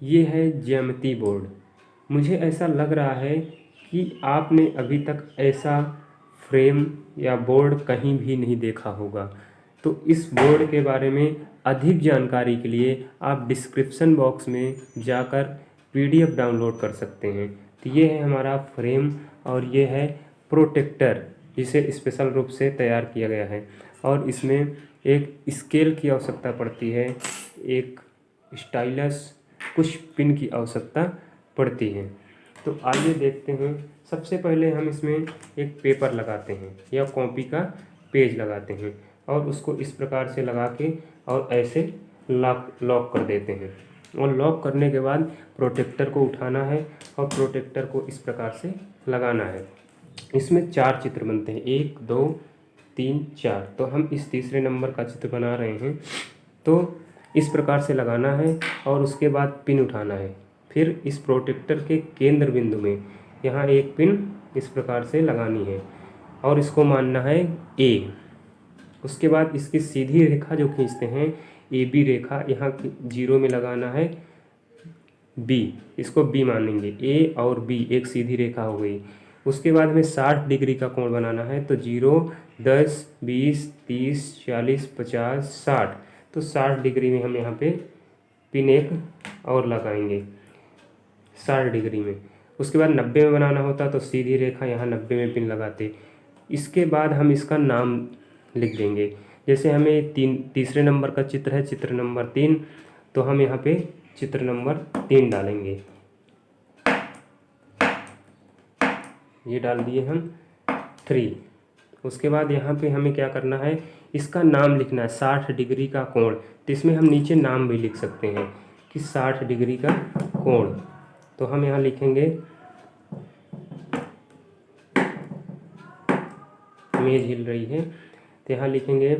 ये है ज्यामिति बोर्ड। मुझे ऐसा लग रहा है कि आपने अभी तक ऐसा फ्रेम या बोर्ड कहीं भी नहीं देखा होगा। तो इस बोर्ड के बारे में अधिक जानकारी के लिए आप डिस्क्रिप्शन बॉक्स में जाकर पीडीएफ डाउनलोड कर सकते हैं। तो ये है हमारा फ्रेम और ये है प्रोटेक्टर, जिसे स्पेशल रूप से तैयार किया गया है। और इसमें एक स्केल की आवश्यकता पड़ती है, एक स्टाइलस, कुछ पिन की आवश्यकता पड़ती है। तो आइए देखते हैं। सबसे पहले हम इसमें एक पेपर लगाते हैं या कॉपी का पेज लगाते हैं और उसको इस प्रकार से लगा के और ऐसे लॉक कर देते हैं। और लॉक करने के बाद प्रोटेक्टर को उठाना है और प्रोटेक्टर को इस प्रकार से लगाना है। इसमें 4 चित्र बनते हैं, 1 2 3 4। तो हम इस तीसरे नंबर का चित्र बना रहे हैं। तो इस प्रकार से लगाना है और उसके बाद पिन उठाना है। फिर इस प्रोटेक्टर के केंद्र बिंदु में यहाँ एक पिन इस प्रकार से लगानी है और इसको मानना है A। उसके बाद इसकी सीधी रेखा जो खींचते हैं, AB रेखा, यहाँ 0 में लगाना है B। इसको B मानेंगे। A और B एक सीधी रेखा हो गई। उसके बाद हमें 60 डिग्री का कोण बनाना है। तो 0 10 20 30 40 50 60। तो 60 डिग्री में हम यहाँ पे पिन एक और लगाएंगे 60 डिग्री में। उसके बाद 90 में बनाना होता तो सीधी रेखा यहाँ 90 में पिन लगाते। इसके बाद हम इसका नाम लिख देंगे। जैसे हमें तीसरे नंबर का चित्र है, चित्र नंबर 3, तो हम यहाँ पे चित्र नंबर 3 डालेंगे। ये डाल दिए हम 3। उसके बाद यहाँ पे हमें क्या करना है, इसका नाम लिखना है 60 डिग्री का कोण। तो इसमें हम नीचे नाम भी लिख सकते हैं कि 60 डिग्री का कोण। तो हम यहाँ लिखेंगे, मेज हिल रही है तो यहाँ लिखेंगे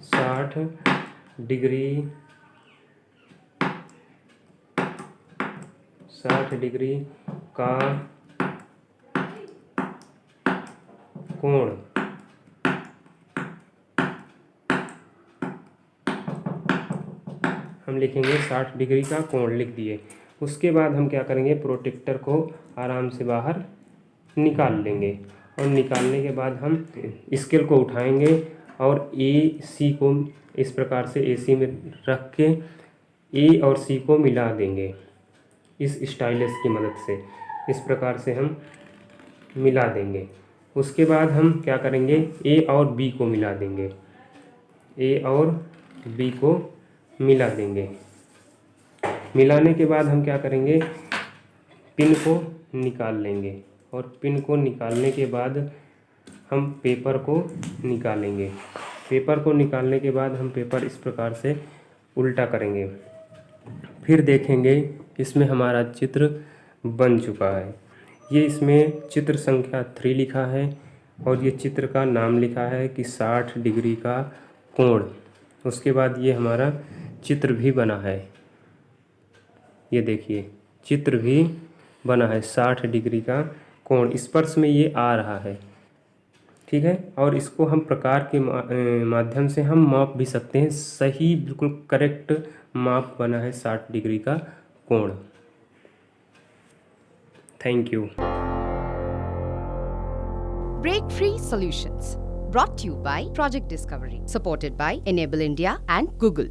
60 डिग्री, 60 डिग्री का कोण। हम लिखेंगे 60 डिग्री का कोण, लिख दिए। उसके बाद हम क्या करेंगे, प्रोटेक्टर को आराम से बाहर निकाल लेंगे और निकालने के बाद हम स्केल को उठाएंगे और AC को इस प्रकार से AC में रख के A और C को मिला देंगे इस स्टाइलस की मदद से। इस प्रकार से हम मिला देंगे। उसके बाद हम क्या करेंगे, A और B को मिला देंगे, A और B को मिला देंगे। मिलाने के बाद हम क्या करेंगे, पिन को निकाल लेंगे और पिन को निकालने के बाद हम पेपर को निकालेंगे। पेपर को निकालने के बाद हम पेपर इस प्रकार से उल्टा करेंगे। फिर देखेंगे इसमें हमारा चित्र बन चुका है। ये इसमें चित्र संख्या 3 लिखा है और ये चित्र का नाम लिखा है कि 60 डिग्री का कोण। उसके बाद ये हमारा चित्र भी बना है। ये देखिए चित्र भी बना है 60 डिग्री का कोण। स्पर्श में ये आ रहा है, ठीक है। और इसको हम प्रकार के माध्यम से हम माप भी सकते हैं। सही बिल्कुल करेक्ट माप बना है 60 डिग्री का कोण। Thank you. Break Free Solutions, brought to you by Project Discovery, supported by Enable India and Google.